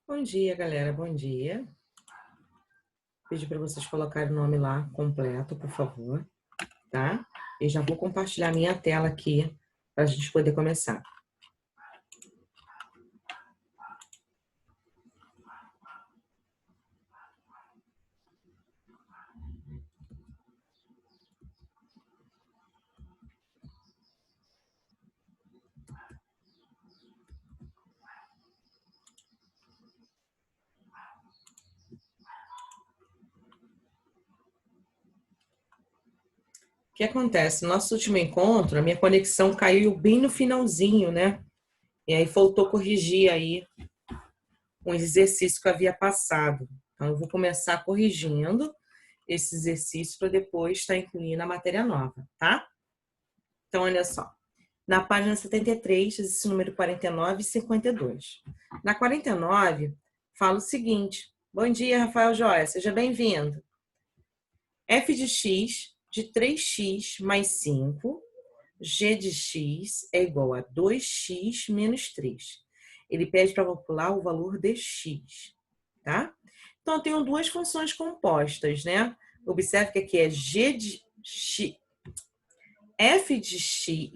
Bom dia, galera. Bom dia. Pedi para vocês colocarem o nome lá completo, por favor, tá? Eu já vou compartilhar minha tela aqui para a gente poder começar. O que acontece? No nosso último encontro, a minha conexão caiu bem no finalzinho, né? E aí faltou corrigir aí uns exercícios que eu havia passado. Então, eu vou começar corrigindo esse exercício para depois estar incluindo a matéria nova, tá? Então, olha só. Na página 73, esse número 49 e 52. Na 49, fala o seguinte. Bom dia, Rafael Joia, seja bem-vindo. F de x de 3x mais 5, g de x é igual a 2x menos 3. Ele pede para calcular o valor de x, tá? Então, eu tenho duas funções compostas, né? Observe que aqui é g de x, f de x,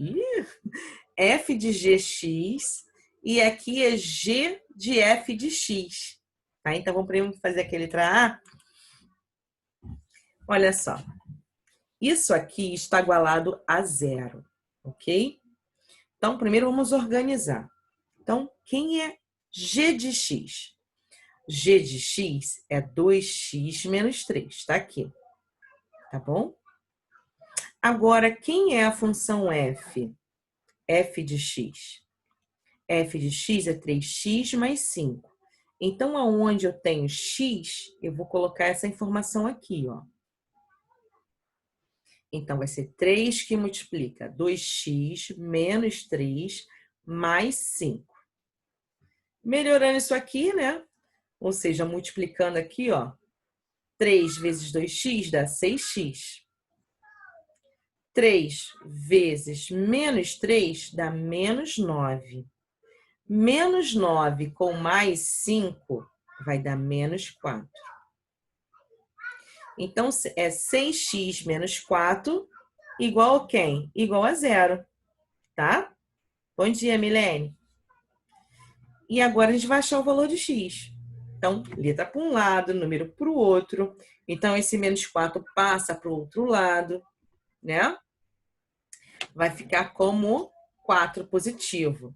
f de gx e aqui é g de f de x. Tá? Então, vamos primeiro fazer aqui a letra A. Olha só. Isso aqui está igualado a zero, ok? Então, primeiro vamos organizar. Então, quem é g de x? G de x é 2x menos 3, tá aqui. Tá bom? Agora, quem é a função f? F de x. F de x é 3x mais 5. Então, aonde eu tenho x, eu vou colocar essa informação aqui, ó. Então, vai ser 3 que multiplica 2x menos 3 mais 5. Melhorando isso aqui, né? Ou seja, multiplicando aqui, ó. 3 vezes 2x dá 6x. 3 vezes menos 3 dá menos 9. Menos 9 com mais 5 vai dar menos 4. Então, é 6x menos 4 igual a quem? Igual a zero, tá? Bom dia, Milene. E agora a gente vai achar o valor de x. Então, letra para um lado, número para o outro. Então, esse menos 4 passa para o outro lado, né? Vai ficar como 4 positivo.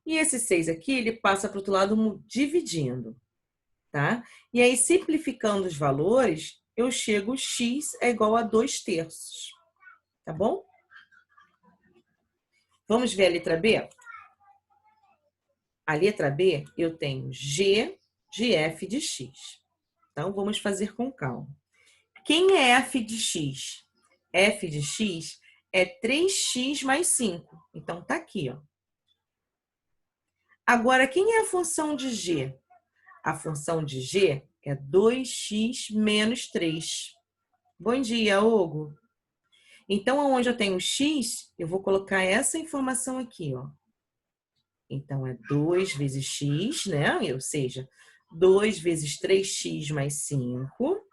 E esse 6 aqui, ele passa para o outro lado dividindo, tá? E aí, simplificando os valores, eu chego, x é igual a 2/3, tá bom? Vamos ver a letra B? A letra B, eu tenho g de f de x. Então, vamos fazer com calma. Quem é f de x? F de x é 3x mais 5. Então, tá aqui, ó. Agora, quem é a função de g? A função de g é 2x menos 3. Bom dia, Hugo. Então, onde eu tenho x, eu vou colocar essa informação aqui, ó. Então, é 2 vezes x, né? Ou seja, 2 vezes 3x mais 5,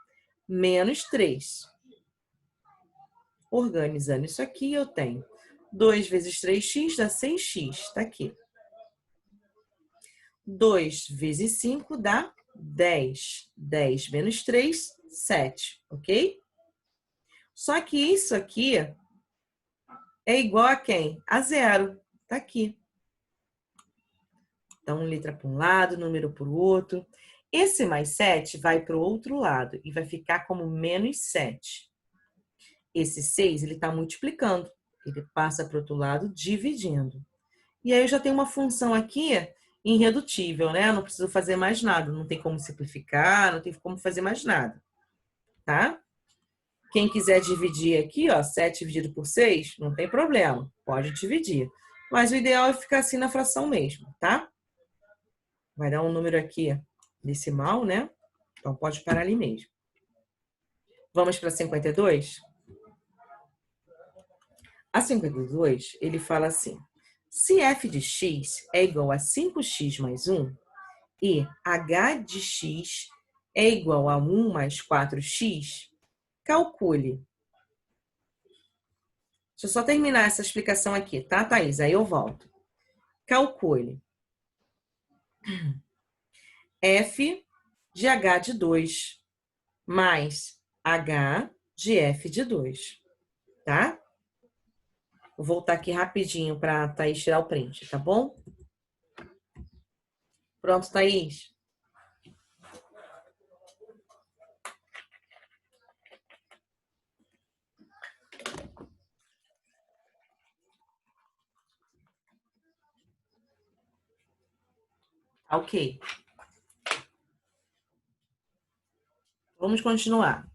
menos 3. Organizando isso aqui, eu tenho 2 vezes 3x dá 6x, tá aqui. 2 vezes 5 dá 10. 10 menos 3, 7, ok? Só que isso aqui é igual a quem? A zero, tá aqui. Então, letra para um lado, número para o outro. Esse mais 7 vai para o outro lado e vai ficar como menos 7. Esse 6, ele está multiplicando. Ele passa para o outro lado dividindo. E aí eu já tenho uma função aqui irredutível, né? Eu não preciso fazer mais nada. Não tem como simplificar, não tem como fazer mais nada, tá? Quem quiser dividir aqui, ó, 7 dividido por 6, não tem problema. Pode dividir. Mas o ideal é ficar assim na fração mesmo, tá? Vai dar um número aqui decimal, né? Então, pode parar ali mesmo. Vamos para 52? A 52, ele fala assim: se f de x é igual a 5x mais 1, e h de x é igual a 1 mais 4x, calcule. Deixa eu só terminar essa explicação aqui, tá, Thaís? Aí eu volto. Calcule f de h de 2 mais h de f de 2, tá? Vou voltar aqui rapidinho para a Thaís tirar o print, tá bom? Pronto, Thaís? Ok. Vamos continuar.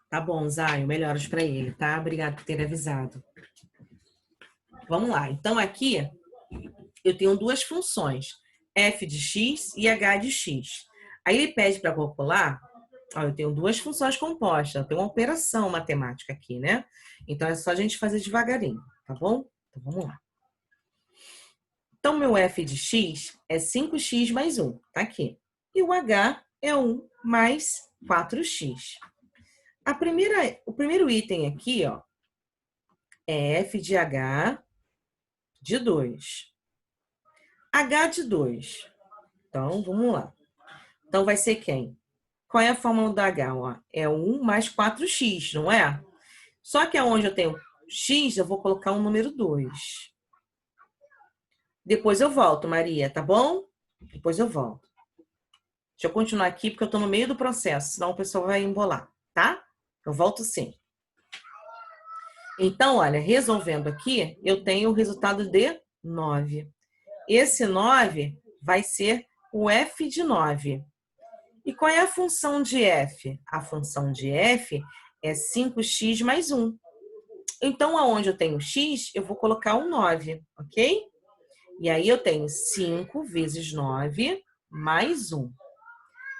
Tá bom, Zaio, melhoras para ele, tá? Obrigado por ter avisado. Vamos lá. Então, aqui eu tenho duas funções, f de x e h de x. Aí ele pede para calcular, ó, eu tenho duas funções compostas, eu tenho uma operação matemática aqui, né? Então, é só a gente fazer devagarinho, tá bom? Então, vamos lá. Então, meu f de x é 5x mais 1, tá aqui. E o h é 1 mais 4x. O primeiro item aqui, ó, é f de h de 2. H de 2. Então, vamos lá. Então, vai ser quem? Qual é a fórmula do H? Ó? É 1 mais 4x, não é? Só que aonde eu tenho x, eu vou colocar um número 2. Depois eu volto, Maria, tá bom? Depois eu volto. Deixa eu continuar aqui, porque eu tô no meio do processo, senão o pessoal vai embolar, tá? Eu volto sim. Então, olha, resolvendo aqui, eu tenho o resultado de 9. Esse 9 vai ser o f de 9. E qual é a função de f? A função de f é 5x mais 1. Então, aonde eu tenho x, eu vou colocar um 9, ok? E aí eu tenho 5 vezes 9 mais 1.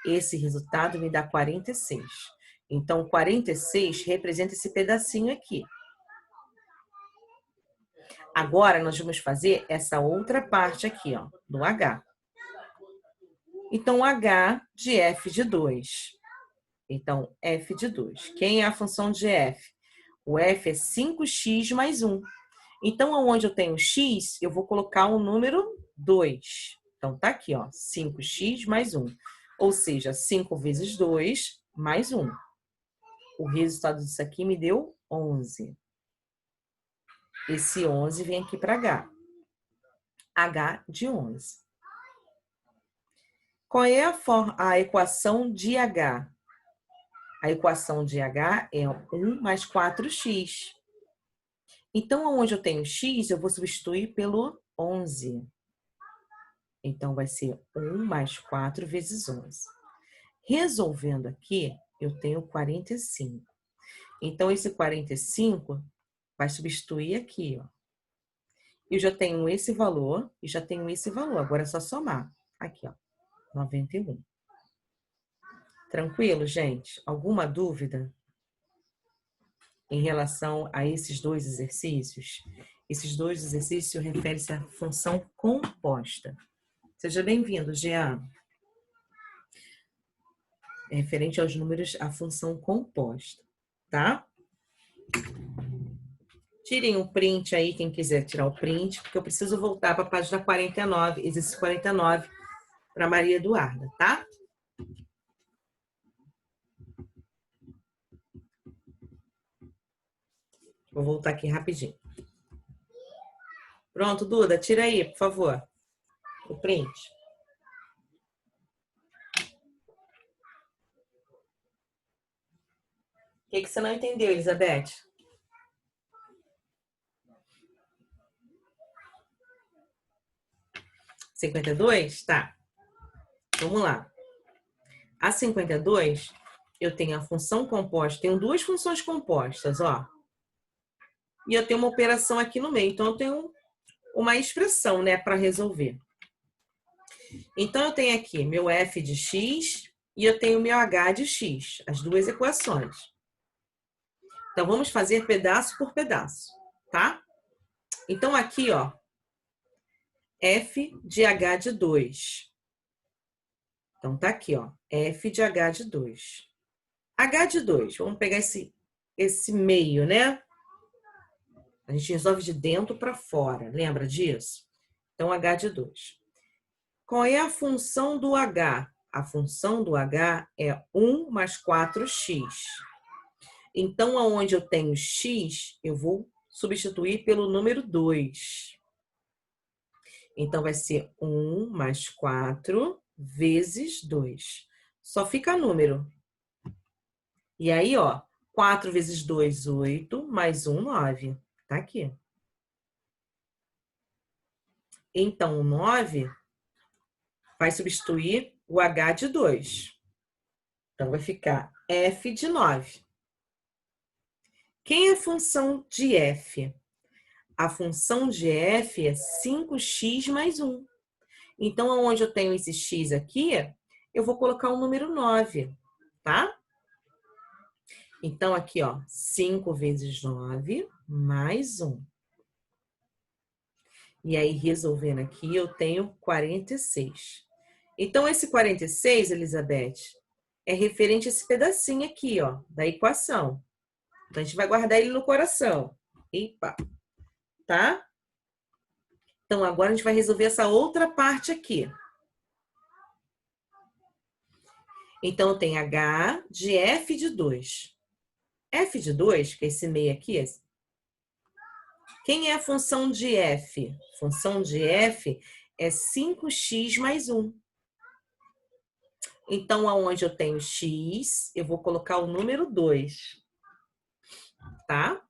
Esse resultado me dá 46. Então, 46 representa esse pedacinho aqui. Agora, nós vamos fazer essa outra parte aqui, ó, do H. Então, H de f de 2. Então, f de 2. Quem é a função de f? O f é 5x mais 1. Então, onde eu tenho x, eu vou colocar o número 2. Então, tá aqui, ó, 5x mais 1. Ou seja, 5 vezes 2 mais 1. O resultado disso aqui me deu 11. Esse 11 vem aqui para H. H de 11. Qual é a equação de H? A equação de H é 1 mais 4x. Então, onde eu tenho x, eu vou substituir pelo 11. Então, vai ser 1 mais 4 vezes 11. Resolvendo aqui, eu tenho 45. Então, esse 45 vai substituir aqui, ó. Eu já tenho esse valor e já tenho esse valor. Agora é só somar. Aqui, ó, 91. Tranquilo, gente? Alguma dúvida em relação a esses dois exercícios? Esses dois exercícios referem-se à função composta. Seja bem-vindo, Jean. É referente aos números, a função composta, tá? Tirem um print aí, quem quiser tirar o print, porque eu preciso voltar para a página 49, exercício 49, para Maria Eduarda, tá? Vou voltar aqui rapidinho. Pronto, Duda, tira aí, por favor, o print. O que você não entendeu, Elizabeth? (52)? Tá. Vamos lá. A 52, eu tenho a função composta. Tenho duas funções compostas, ó. E eu tenho uma operação aqui no meio. Então, eu tenho uma expressão, né, para resolver. Então, eu tenho aqui meu f de x e eu tenho meu h de x. As duas equações. Então, vamos fazer pedaço por pedaço, tá? Então, aqui, ó, f de h de 2. Então, tá aqui, ó, f de h de 2. H de 2, vamos pegar esse meio, né? A gente resolve de dentro para fora, lembra disso? Então, h de 2. Qual é a função do h? A função do h é 1 mais 4x. Então, aonde eu tenho x, eu vou substituir pelo número 2. Então, vai ser 1 mais 4 vezes 2. Só fica número. E aí, ó, 4 vezes 2, 8, mais 1, 9. Tá aqui. Então, o 9 vai substituir o h de 2. Então, vai ficar f de 9. Quem é a função de f? A função de f é 5x mais 1. Então, onde eu tenho esse x aqui, eu vou colocar o número 9, tá? Então, aqui, ó, 5 vezes 9 mais 1. E aí, resolvendo aqui, eu tenho 46. Então, esse 46, Elizabeth, é referente a esse pedacinho aqui, ó, da equação. Então, a gente vai guardar ele no coração. Epa, tá? Então, agora a gente vai resolver essa outra parte aqui. Então, tem h de f de 2. F de 2, que é esse meio aqui, quem é a função de f? Função de f é 5x mais 1. Então, aonde eu tenho x, eu vou colocar o número 2. Tá?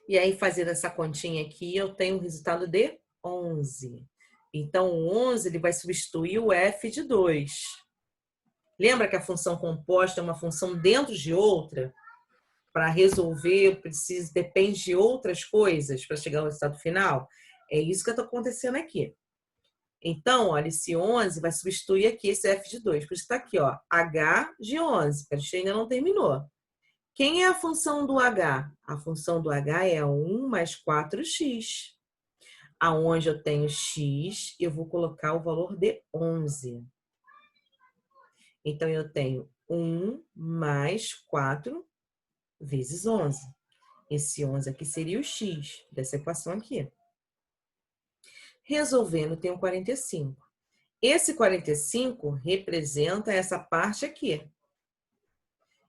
E aí, fazendo essa continha aqui, eu tenho um resultado de 11. Então, o 11 ele vai substituir o f de 2. Lembra que a função composta é uma função dentro de outra? Para resolver, depende de outras coisas para chegar ao resultado final? É isso que está acontecendo aqui. Então, olha, esse 11 vai substituir aqui esse f de 2. Por isso está aqui, ó, h de 11, que a gente ainda não terminou. Quem é a função do h? A função do h é 1 mais 4x. Aonde eu tenho x, eu vou colocar o valor de 11. Então, eu tenho 1 mais 4 vezes 11. Esse 11 aqui seria o x dessa equação aqui. Resolvendo, eu tenho 45. Esse 45 representa essa parte aqui.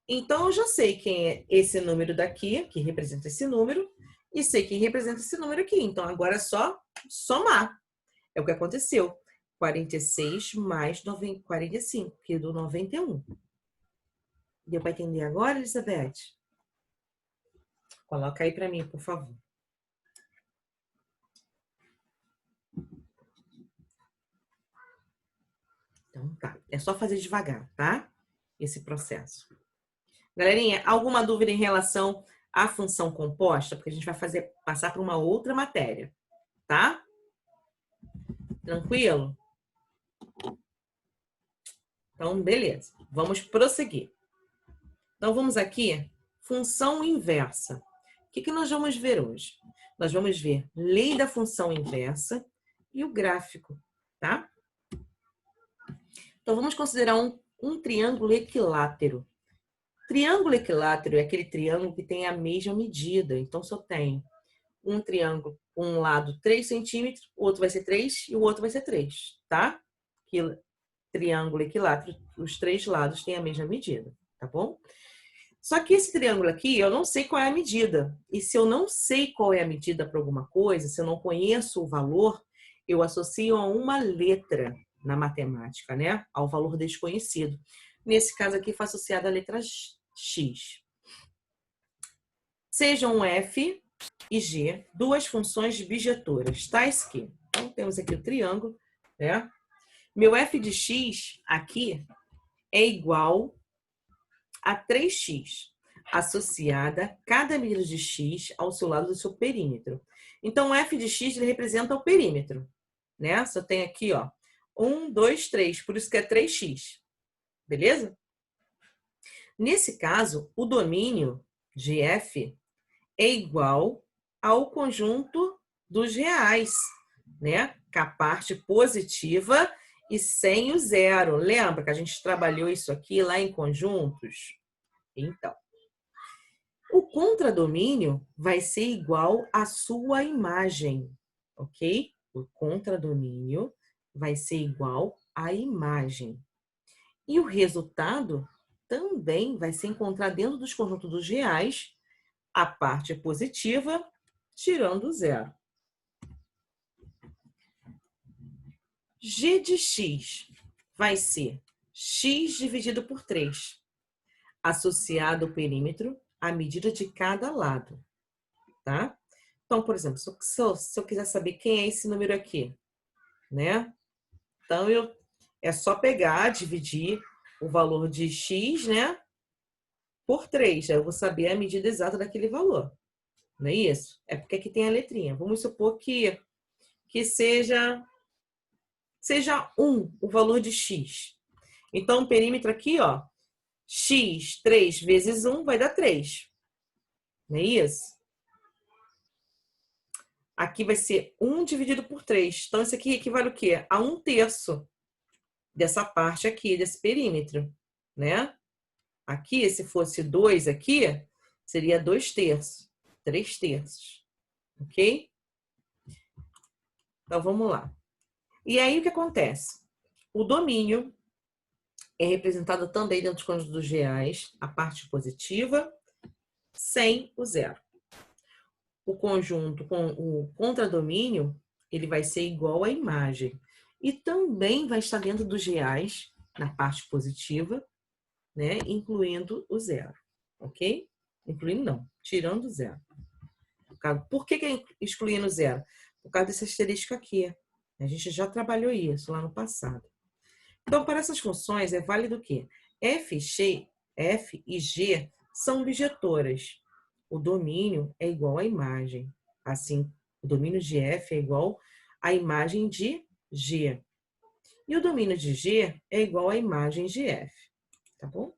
Então, eu já sei quem é esse número daqui, que representa esse número, e sei quem representa esse número aqui. Então, agora é só somar. É o que aconteceu. 46 mais 45, que deu 91. Deu para entender agora, Elizabeth? Coloca aí para mim, por favor. Então, tá. É só fazer devagar, tá? Esse processo. Galerinha, alguma dúvida em relação à função composta? Porque a gente vai passar para uma outra matéria, tá? Tranquilo? Então, beleza. Vamos prosseguir. Então, vamos aqui, função inversa. O que nós vamos ver hoje? Nós vamos ver lei da função inversa e o gráfico, tá? Então, vamos considerar um triângulo equilátero. Triângulo equilátero é aquele triângulo que tem a mesma medida. Então, se eu tenho um triângulo, um lado 3 centímetros, o outro vai ser 3 e o outro vai ser 3, tá? Que triângulo equilátero, os três lados têm a mesma medida, tá bom? Só que esse triângulo aqui, eu não sei qual é a medida. E se eu não sei qual é a medida para alguma coisa, se eu não conheço o valor, eu associo a uma letra na matemática, né? Ao valor desconhecido. Nesse caso aqui, foi associada a letra x. Sejam f e g duas funções bijetoras, tais que... Então, temos aqui o triângulo, né? Meu f de x aqui é igual a 3x, associada cada medida de x ao seu lado do seu perímetro. Então, f de x ele representa o perímetro, né? Se eu tenho aqui, ó, 1, 2, 3, por isso que é 3x, beleza? Nesse caso, o domínio de F é igual ao conjunto dos reais, né? Com a parte positiva e sem o zero. Lembra que a gente trabalhou isso aqui lá em conjuntos? Então, o contradomínio vai ser igual à sua imagem, ok? O contradomínio vai ser igual à imagem. E o resultado também vai ser encontrado dentro dos conjuntos dos reais, a parte positiva, tirando o zero. G de x vai ser x dividido por 3, associado ao perímetro à medida de cada lado, tá? Então, por exemplo, se eu quiser saber quem é esse número aqui, né? Então, é só pegar, dividir o valor de x, né? Por 3. Aí eu vou saber a medida exata daquele valor. Não é isso? É porque aqui tem a letrinha. Vamos supor que seja 1 o valor de x. Então, o perímetro aqui, ó, x, 3 vezes 1 vai dar 3. Não é isso? Aqui vai ser 1 dividido por 3. Então, isso aqui equivale o quê? A 1/3 dessa parte aqui, desse perímetro, né? Aqui, se fosse 2 aqui, seria 2/3, 3/3, ok? Então, vamos lá. E aí, o que acontece? O domínio é representado também dentro dos conjuntos dos reais, a parte positiva, sem o zero. O conjunto com o contradomínio, ele vai ser igual à imagem. E também vai estar dentro dos reais, na parte positiva, né? Incluindo o zero, ok? Incluindo não, tirando o zero. Por que é excluindo o zero? Por causa desse asterisco aqui. A gente já trabalhou isso lá no passado. Então, para essas funções, é válido que F e G são bijetoras. O domínio é igual à imagem. Assim, o domínio de F é igual à imagem de G. E o domínio de G é igual à imagem de F. Tá bom?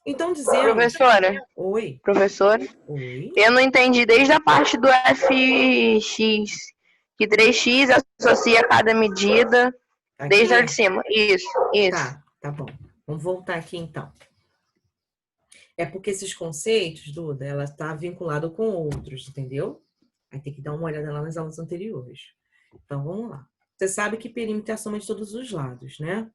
Então, dizemos... Professora, Oi. professora, Oi. eu não entendi desde a parte do fx, que 3x associa cada medida, desde a de Aqui? cima. Isso. Tá bom. Vamos voltar aqui, então. É porque esses conceitos, Duda, ela está vinculada com outros, entendeu? Aí tem que dar uma olhada lá nas aulas anteriores. Então, vamos lá. Você sabe que perímetro é a soma de todos os lados, né?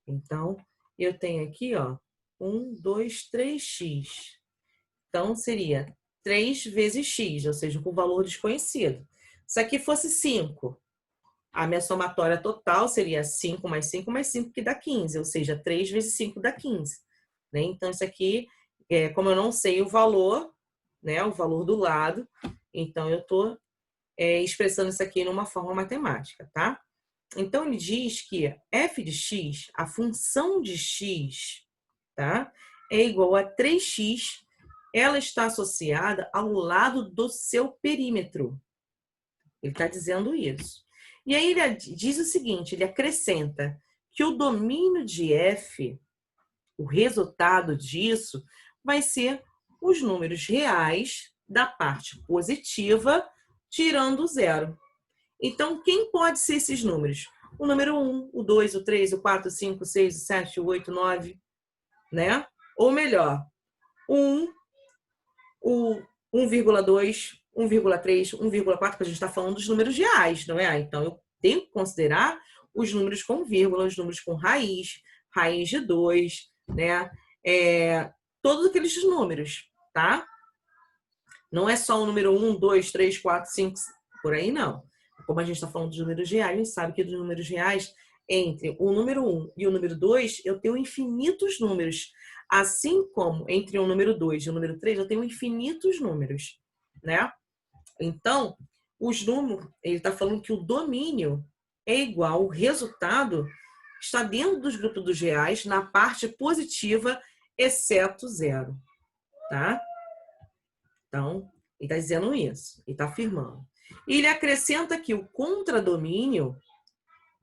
Então, eu tenho aqui, ó, 1, 2, 3x. Então, seria 3 vezes x, ou seja, com valor desconhecido. Se aqui fosse 5, a minha somatória total seria 5 mais 5 mais 5, que dá 15, ou seja, 3 vezes 5 dá 15. Né? Então, isso aqui, como eu não sei o valor, né, o valor do lado, então eu estou expressando isso aqui numa forma matemática, tá? Então, ele diz que f de x, a função de x, tá, é igual a 3x, ela está associada ao lado do seu perímetro. Ele está dizendo isso. E aí ele diz o seguinte, ele acrescenta que o domínio de f, o resultado disso, vai ser os números reais da parte positiva, tirando o zero. Então, quem pode ser esses números? O número 1, o 2, o 3, o 4, o 5, o 6, o 7, o 8, o 9, né? Ou melhor, 1, o 1,2, 1,3, 1,4, que a gente está falando dos números reais, não é? Então, eu tenho que considerar os números com vírgula, os números com raiz, raiz de 2, né? Todos aqueles números, tá? Não é só o número 1, 2, 3, 4, 5, por aí não. Como a gente está falando dos números reais, a gente sabe que dos números reais, entre o número 1 e o número 2, eu tenho infinitos números. Assim como entre o número 2 e o número 3, eu tenho infinitos números, né? Então, os números, ele está falando que o domínio é igual, o resultado está dentro dos grupos dos reais, na parte positiva, exceto zero, tá? Então, ele está dizendo isso, ele está afirmando. E ele acrescenta que o contradomínio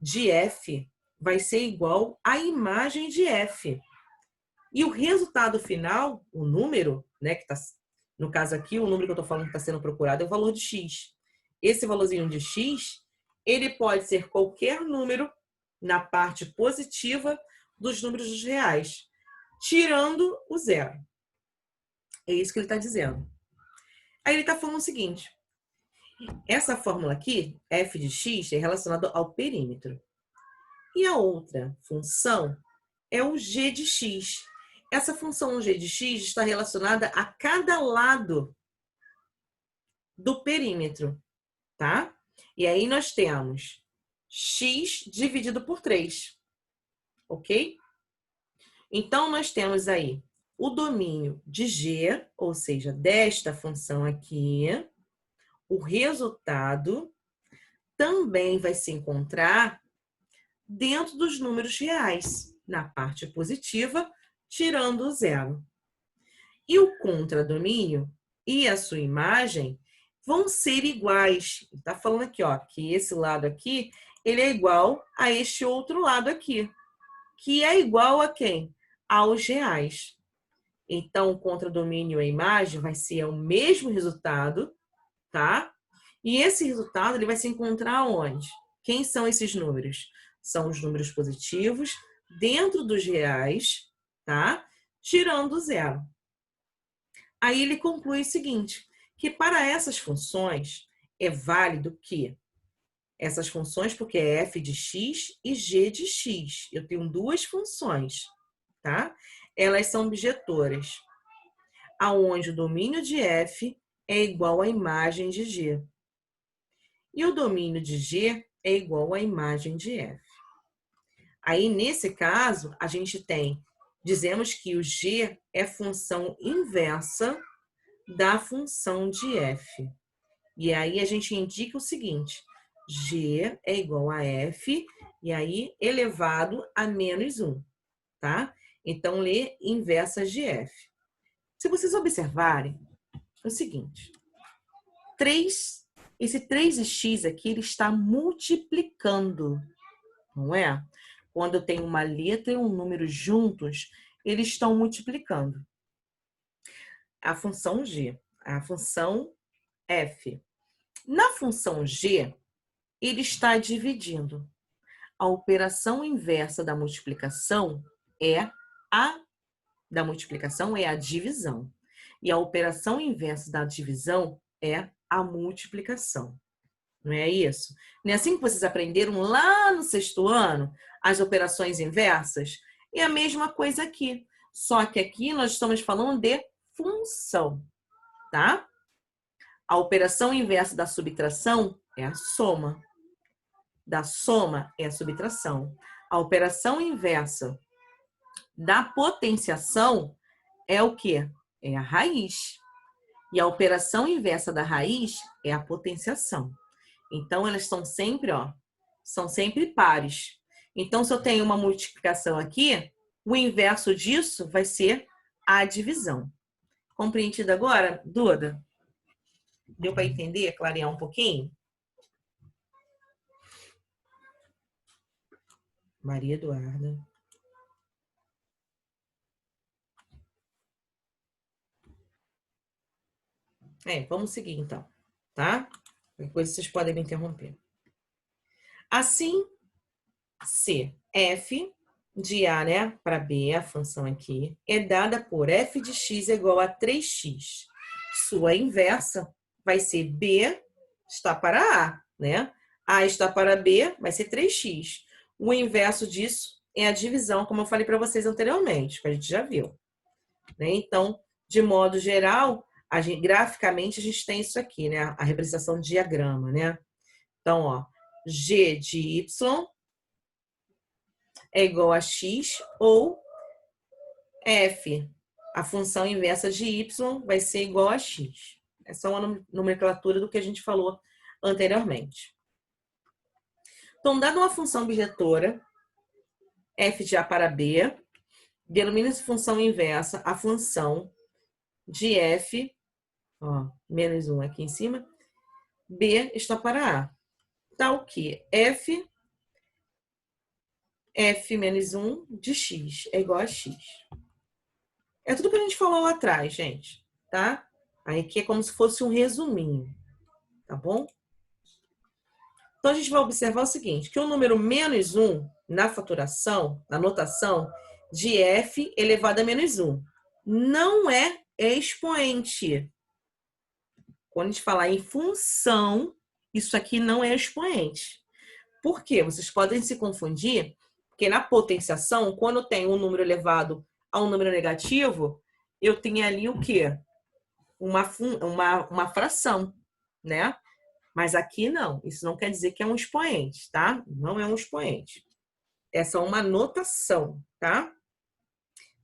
de F vai ser igual à imagem de F. E o resultado final, o número, né, que tá, no caso aqui, o número que eu estou falando que está sendo procurado é o valor de x. Esse valorzinho de x, ele pode ser qualquer número na parte positiva dos números dos reais, tirando o zero. É isso que ele está dizendo. Aí ele está falando o seguinte, essa fórmula aqui, f de x, é relacionada ao perímetro. E a outra função é o g de x. Essa função g de x está relacionada a cada lado do perímetro, tá? E aí nós temos x dividido por 3, ok? Então, nós temos aí o domínio de g, ou seja, desta função aqui, o resultado também vai se encontrar dentro dos números reais, na parte positiva, tirando o zero. E o contradomínio e a sua imagem vão ser iguais. Está falando aqui, ó, que esse lado aqui, ele é igual a este outro lado aqui, que é igual a quem? Aos reais. Então, o contradomínio e a imagem vai ser o mesmo resultado, tá? E esse resultado, ele vai se encontrar onde? Quem são esses números? São os números positivos dentro dos reais, tá? Tirando o zero. Aí ele conclui o seguinte, que para essas funções é válido que essas funções, porque é f de x e g de x. Eu tenho duas funções, tá? Elas são bijetoras, aonde o domínio de f é igual à imagem de g. E o domínio de g é igual à imagem de f. Aí, nesse caso, a gente tem, dizemos que o g é função inversa da função de f. E aí, a gente indica o seguinte, g é igual a f, e aí, elevado a menos 1, tá? Então, lê inversa de f. Se vocês observarem, é o seguinte, esse 3x aqui, ele está multiplicando, não é? Quando eu tenho uma letra e um número juntos, eles estão multiplicando. A função g, a função f. Na função g, ele está dividindo. A operação inversa da multiplicação é a divisão. E a operação inversa da divisão é a multiplicação. Não é isso? Não é assim que vocês aprenderam lá no 6º ano, as operações inversas? É a mesma coisa aqui. Só que aqui nós estamos falando de função, tá? A operação inversa da subtração é a soma. Da soma é a subtração. A operação inversa da potenciação é o quê? É a raiz. E a operação inversa da raiz é a potenciação. Então, elas são sempre, ó, são sempre pares. Então, se eu tenho uma multiplicação aqui, o inverso disso vai ser a divisão. Compreendido agora, Duda? Deu para entender, clarear um pouquinho? Maria Eduarda. Vamos seguir então, tá? Depois vocês podem me interromper. Assim, se f de A, né, para B, a função aqui, é dada por f de x é igual a 3x. Sua inversa vai ser B está para A, né? A está para B, vai ser 3x. O inverso disso é a divisão, como eu falei para vocês anteriormente, que a gente já viu. Né? Então, de modo geral, graficamente, a gente tem isso aqui, né? A representação de diagrama, né? Então, ó, g de y é igual a x, ou f, a função inversa de y, vai ser igual a x. Essa é uma nomenclatura do que a gente falou anteriormente. Então, dada uma função bijetora, f de A para B, denomina-se função inversa a função de f, ó, menos 1 aqui em cima, B está para A. Tal que f menos 1 de x é igual a x. É tudo que a gente falou lá atrás, gente, tá? Aí aqui é como se fosse um resuminho, tá bom? Então, a gente vai observar o seguinte, que o número menos 1 na faturação, na notação de f elevado a menos 1, não é expoente. Quando a gente falar em função, isso aqui não é expoente. Por quê? Vocês podem se confundir, porque na potenciação, quando tem um número elevado a um número negativo, eu tenho ali o quê? Uma fração, né? Mas aqui não. Isso não quer dizer que é um expoente, tá? Não é um expoente. É só uma notação, tá?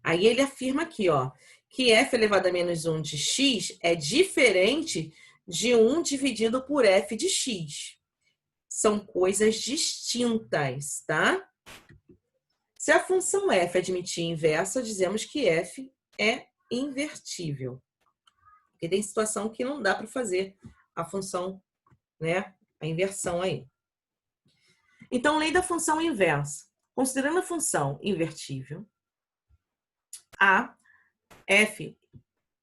Aí ele afirma aqui, ó, que f elevado a menos 1 de x é diferente de 1 dividido por f de x. São coisas distintas, tá? Se a função f admitir inversa, dizemos que f é invertível. Porque tem situação que não dá para fazer a função, né? A inversão aí. Então, lei da função inversa. Considerando a função invertível, a f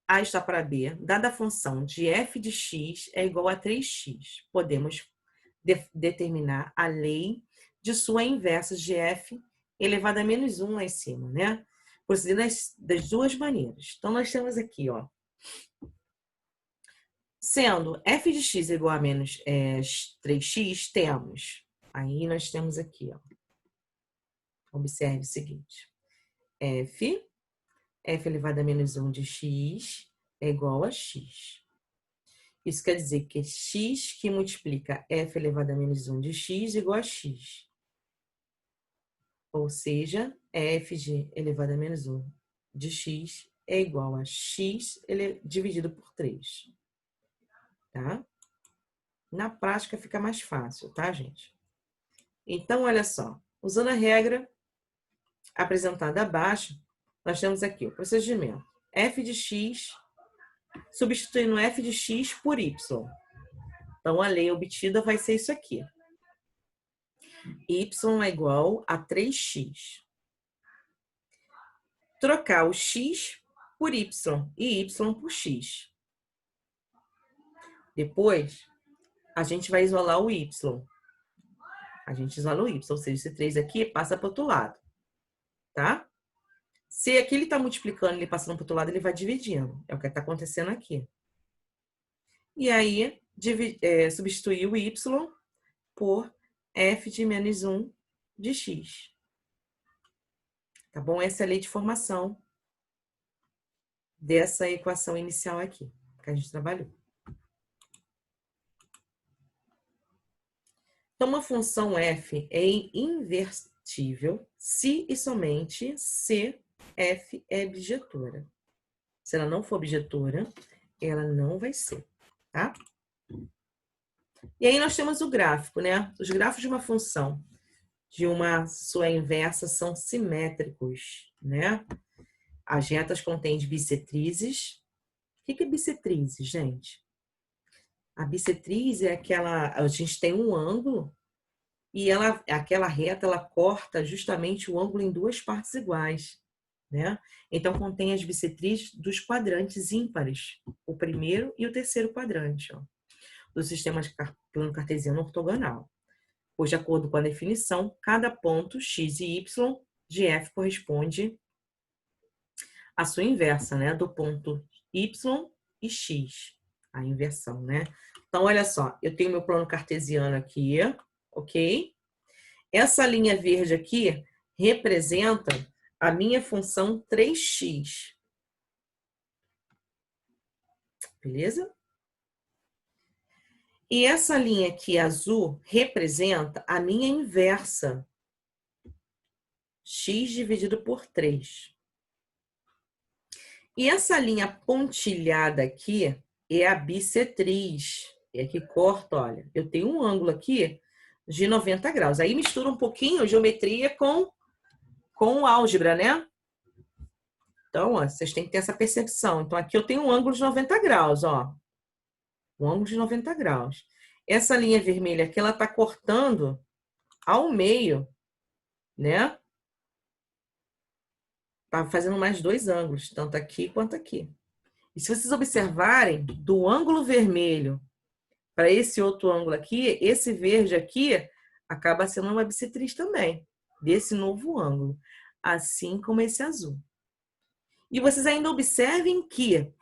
a está para b, dada a função de f de x é igual a 3x, podemos determinar a lei de sua inversa de f elevado a menos 1 lá em cima, né? Procedendo das duas maneiras. Então, nós temos aqui, ó, sendo f de x igual a menos 3x, temos, aí nós temos aqui, ó, observe o seguinte, f elevado a menos 1 de x é igual a x. Isso quer dizer que x que multiplica f elevado a menos 1 de x igual a x. Ou seja, f de elevado a menos 1 de x é igual a x dividido por 3. Tá? Na prática fica mais fácil, tá, gente? Então, olha só. Usando a regra apresentada abaixo, nós temos aqui o procedimento. F de x, substituindo f de x por y. Então, a lei obtida vai ser isso aqui. Y é igual a 3x. Trocar o x por y e y por x. Depois, a gente vai isolar o y. A gente isola o y, ou seja, esse 3 aqui passa para o outro lado. Tá? Se aqui ele está multiplicando, ele passando para o outro lado, ele vai dividindo. É o que está acontecendo aqui. E aí, substituir o y por f de menos 1 de x. Tá bom? Essa é a lei de formação dessa equação inicial aqui, que a gente trabalhou. Então, uma função f é invertível se e somente se f é objetora. Se ela não for objetora, ela não vai ser, tá? E aí nós temos o gráfico, né? Os gráficos de uma função de uma sua inversa são simétricos, né? As retas contêm bissetrizes. O que é bissetriz, gente? A bissetriz é aquela... A gente tem um ângulo e aquela reta, ela corta justamente o ângulo em duas partes iguais, né? Então, contém as bissetrizes dos quadrantes ímpares, o primeiro e o terceiro quadrante, ó, do sistema de plano cartesiano ortogonal. Pois, de acordo com a definição, cada ponto x e y de f corresponde à sua inversa, né? Do ponto y e x, a inversão, né? Então, olha só, eu tenho meu plano cartesiano aqui, ok? Essa linha verde aqui representa a minha função 3x. Beleza? E essa linha aqui azul representa a minha inversa. X dividido por 3. E essa linha pontilhada aqui é a bissetriz. É que corta, olha. Eu tenho um ângulo aqui de 90 graus. Aí mistura um pouquinho geometria com álgebra, né? Então, ó, vocês têm que ter essa percepção. Então, aqui eu tenho um ângulo de 90 graus, ó. Um ângulo de 90 graus. Essa linha vermelha aqui, ela tá cortando ao meio, né? Tá fazendo mais dois ângulos, tanto aqui quanto aqui. E se vocês observarem, do ângulo vermelho para esse outro ângulo aqui, esse verde aqui acaba sendo uma bissetriz também, desse novo ângulo, assim como esse azul. E vocês ainda observem que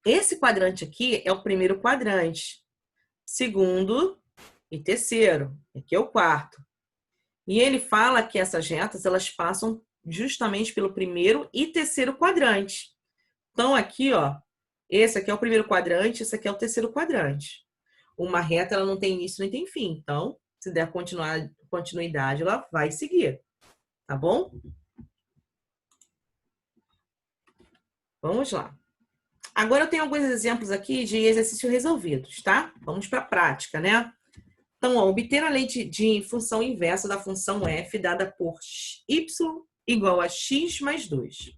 esse quadrante aqui é o primeiro quadrante, segundo e terceiro, aqui é o quarto. E ele fala que essas retas, elas passam justamente pelo primeiro e terceiro quadrante. Então, aqui, ó, esse aqui é o primeiro quadrante, esse aqui é o terceiro quadrante. Uma reta, ela não tem início nem tem fim. Então, se der continuidade, ela vai seguir. Tá bom? Vamos lá. Agora, eu tenho alguns exemplos aqui de exercícios resolvidos, tá? Vamos para a prática, né? Então, ó, obter a lei de função inversa da função f dada por y igual a x mais 2.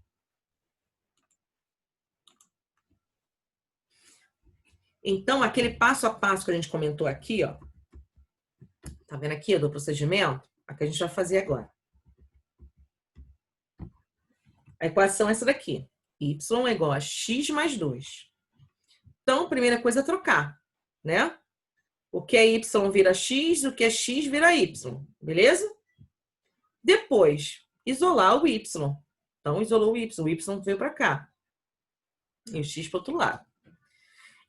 Então, aquele passo a passo que a gente comentou aqui, ó. Tá vendo aqui do procedimento? A que a gente vai fazer agora. A equação é essa daqui. Y é igual a x mais 2. Então, a primeira coisa é trocar, né? O que é y vira x, o que é x vira y. Beleza? Depois, isolar o y. Então, isolou o y veio para cá. E o x para o outro lado.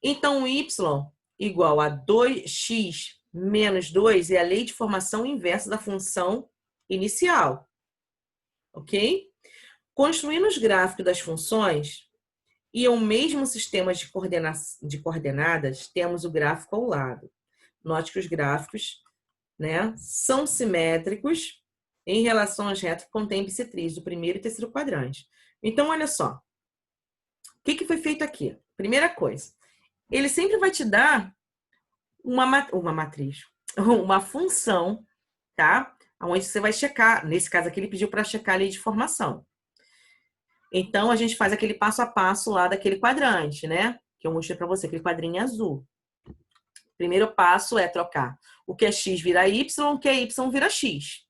Então, y igual a 2x menos 2 é a lei de formação inversa da função inicial. Ok? Construindo os gráficos das funções e o mesmo sistema de coordenadas, temos o gráfico ao lado. Note que os gráficos, né, são simétricos em relação às retas que contêm bissetriz do primeiro e terceiro quadrante. Então, olha só. O que foi feito aqui? Primeira coisa, ele sempre vai te dar uma matriz, uma função, tá? Onde você vai checar. Nesse caso aqui, ele pediu para checar a lei de formação. Então, a gente faz aquele passo a passo lá daquele quadrante, né? Que eu mostrei para você, aquele quadrinho azul. Primeiro passo é trocar o que é x vira y, o que é y vira x.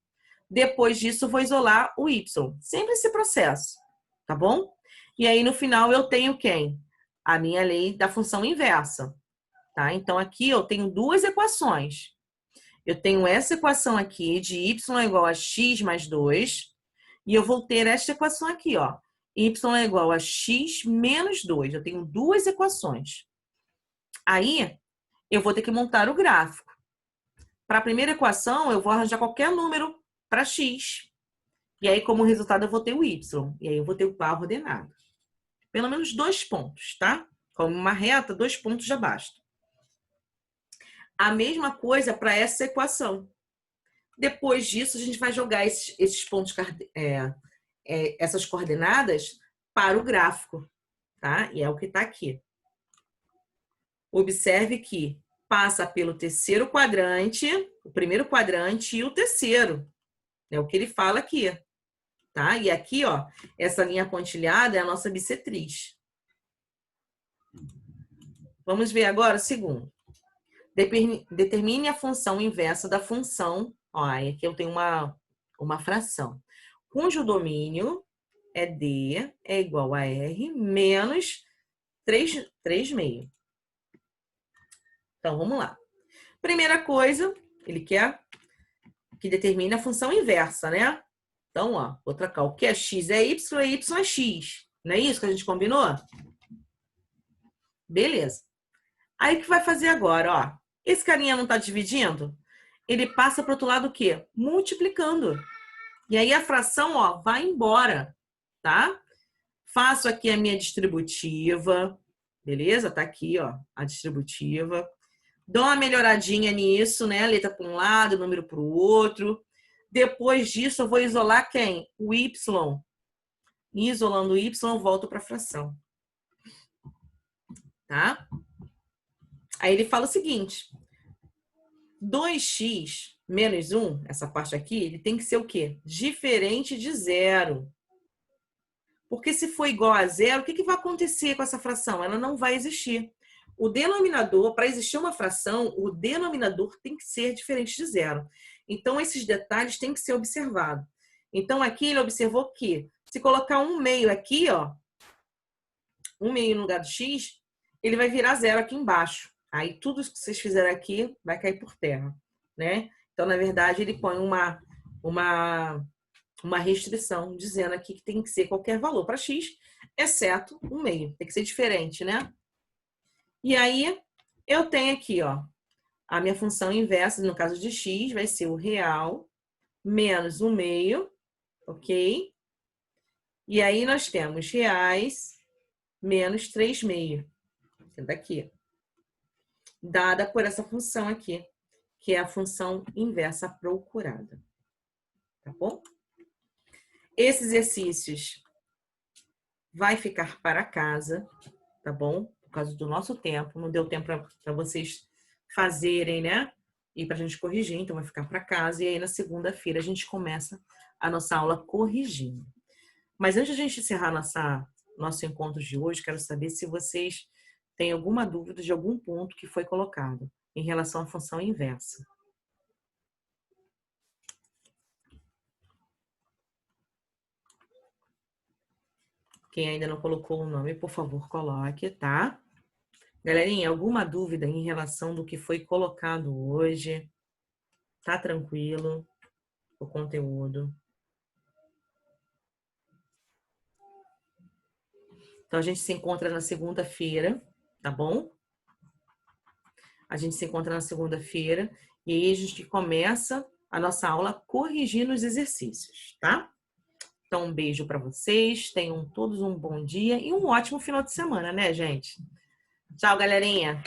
Depois disso, eu vou isolar o y. Sempre esse processo, tá bom? E aí, no final, eu tenho quem? A minha lei da função inversa, tá? Então, aqui eu tenho duas equações. Eu tenho essa equação aqui de y é igual a x mais 2. E eu vou ter esta equação aqui, ó. Y é igual a x menos 2. Eu tenho duas equações. Aí, eu vou ter que montar o gráfico. Para a primeira equação, eu vou arranjar qualquer número para x. E aí, como resultado, eu vou ter o y. E aí, eu vou ter o par ordenado. Pelo menos 2 pontos, tá? Como uma reta, 2 pontos já basta. A mesma coisa para essa equação. Depois disso, a gente vai jogar esses pontos, essas coordenadas para o gráfico, tá? E é o que está aqui. Observe que passa pelo terceiro quadrante, o primeiro quadrante e o terceiro. É o que ele fala aqui, tá? E aqui, ó, essa linha pontilhada é a nossa bissetriz. Vamos ver agora o segundo. Determine a função inversa da função. Ó, aqui eu tenho uma fração, cujo domínio é D é igual a R menos 3/6. Então, vamos lá. Primeira coisa, ele quer que determine a função inversa, né? Então, ó, vou trocar o que é x é y é x. Não é isso que a gente combinou? Beleza. Aí, o que vai fazer agora, ó? Esse carinha não está dividindo? Ele passa para o outro lado o quê? Multiplicando. E aí, a fração, ó, vai embora, tá? Faço aqui a minha distributiva, beleza? Tá aqui, ó, a distributiva. Dou uma melhoradinha nisso, né? Letra para um lado, número para o outro. Depois disso, eu vou isolar quem? O y. Isolando o y, eu volto para a fração. Tá? Aí ele fala o seguinte. 2x menos 1, essa parte aqui, ele tem que ser o quê? Diferente de zero. Porque se for igual a zero, o que vai acontecer com essa fração? Ela não vai existir. O denominador, para existir uma fração, o denominador tem que ser diferente de zero. Então, esses detalhes têm que ser observados. Então, aqui ele observou que Se colocar um meio aqui, ó, um meio no lugar do x, ele vai virar zero aqui embaixo. Aí tudo que vocês fizerem aqui vai cair por terra, né? Então, na verdade, ele põe uma restrição dizendo aqui que tem que ser qualquer valor para x, exceto um meio. Tem que ser diferente, né? E aí, eu tenho aqui, ó, a minha função inversa, no caso de x, vai ser o real menos um meio, ok? E aí, nós temos reais menos 3 meio. Daqui. Dada por essa função aqui, que é a função inversa procurada. Tá bom? Esses exercícios vai ficar para casa, tá bom? Por causa do nosso tempo, não deu tempo para vocês fazerem, né? E para a gente corrigir, então vai ficar para casa. E aí na segunda-feira a gente começa a nossa aula corrigindo. Mas antes de a gente encerrar nosso encontro de hoje, quero saber se vocês têm alguma dúvida de algum ponto que foi colocado em relação à função inversa. Quem ainda não colocou o nome, por favor, coloque, tá? Galerinha, alguma dúvida em relação do que foi colocado hoje? Tá tranquilo o conteúdo? Então, a gente se encontra na segunda-feira, tá bom? A gente se encontra na segunda-feira e aí a gente começa a nossa aula corrigindo os exercícios, tá? Então, um beijo para vocês, tenham todos um bom dia e um ótimo final de semana, né, gente? Tchau, galerinha!